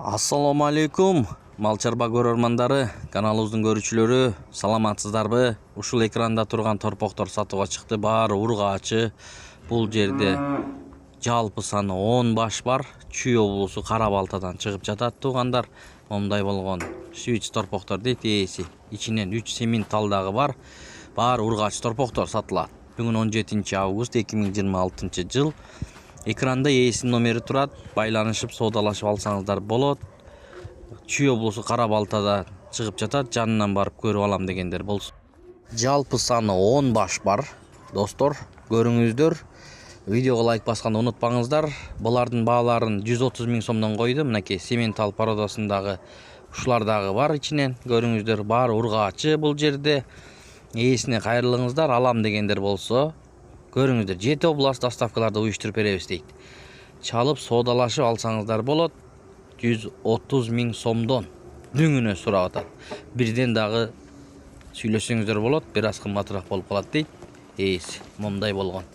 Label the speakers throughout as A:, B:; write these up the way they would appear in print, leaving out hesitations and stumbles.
A: Assalamu alaikum Малчарба көрөрмандары, каналыбыздын көрүүчүлөрү, саламатсыздарбы? Ушул экранда турган торпоктор сатууга чыкты. Баары ургаачы. Бул жерде жалпы саны 10 баш бар. Чүй облусу Кара Балтадан чыгып жатат туугандар. Момундай болгон швиц торпоктор дейт ээси. Ичинен 3 сементал дагы бар. Баары ургач торпоктор сатылат. Бүгүн 17 август 2026 жыл. Экранда ээсинин номери турат. Байланышып соодалашып алсаңыздар болот. Чүй облусу Кара Балтада чыгып жатат. Жанынан барып көрүп алам дегендер болсун. Жалпы саны 10 баш бар. Достор, көрүңүздөр. Видеого лайк басканды унутпаңыздар. Булардын бааларын 130 000 сомдон койду. Мынакей сементал породасындагы ушулар дагы бар ичинен. Көрүңүздөр, баары ургаачы бул жерде. Ээсине кайрылыңыздар, алам дегендер болсо. Көрүңүздөр, 7 област доставкаларды уюштуруп беребиз дейт. Чалып соодалашып алсаңыздар болот. 130 000 сомдон дүңүнө сурап атат. Бирден дагы сүйлөсөңүздөр болот, бир аз кымбатыраак болуп калат дейт. Ээси момундай болгон.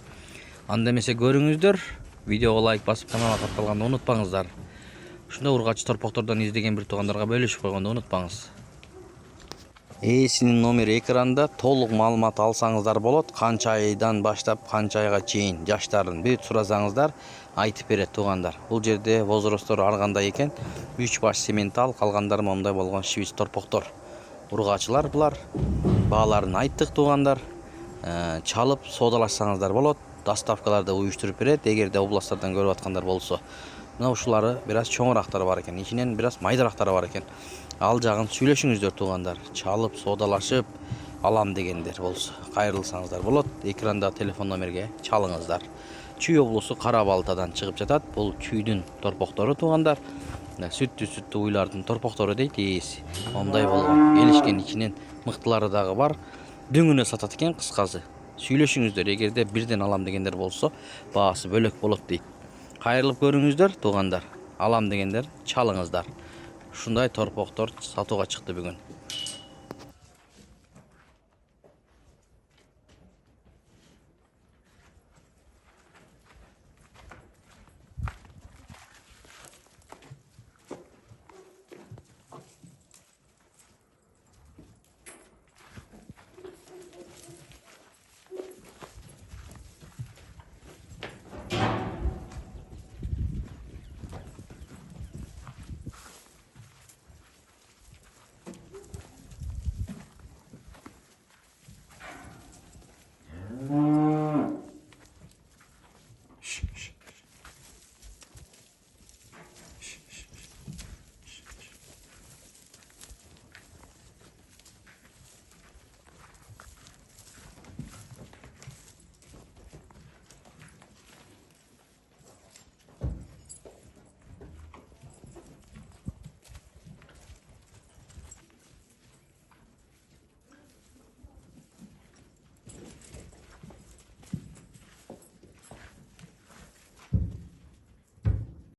A: Анда эмесе көрүңүздөр, видеого лайк басып каналга катталганды унутпаңыздар. Ушундай ургач торпоктордон издеген бир туугандарга бөлүшүп койгонду унутпаңыз. Ээсинин номери экранда, толук маалымат алсаңыздар болот. Канча айдан баштап канча айга чейин жаштарын бүт сурасаңыздар айтып берет туугандар. Бул жерде возрастор ар кандай экен. 3 баш сементал, калгандары момундай болгон швиц торпоктор. Ургаачылар булар. Бааларын айттык туугандар. Чалып соодалашсаңыздар болот. Доставкаларды уюштуруп берет. Эгерде областтардан көрүп аткандар болсо. Мына ушулары бир аз чоңурактары бар экен. Ичинен бир аз майдарактары бар экен. Ал жагын сүйлөшүңүздөр туугандар. Чалып соодалашып алам дегендер болсо кайрылсаңыздар болот. Экранда телефон номерге чалыңыздар. Чүй облусу Кара Балтадан чыгып жатат. Бул чүйдүн торпоктору туугандар. Сүттүү уйлардын торпоктору дейт ээси. Мондай болгон. Келишкен ичинен мыктылары дагы бар. Дүңүнө сатат экен кыскасы. Сүйлөшүңүздөр, эгерде бирден алам дегендер болсо, баасы бөлөк болот дейт. Кайрылып көрүңүздөр туугандар. Алам дегендер чалыңыздар. Ушундай торпоктор сатууга чыкты бүгүн.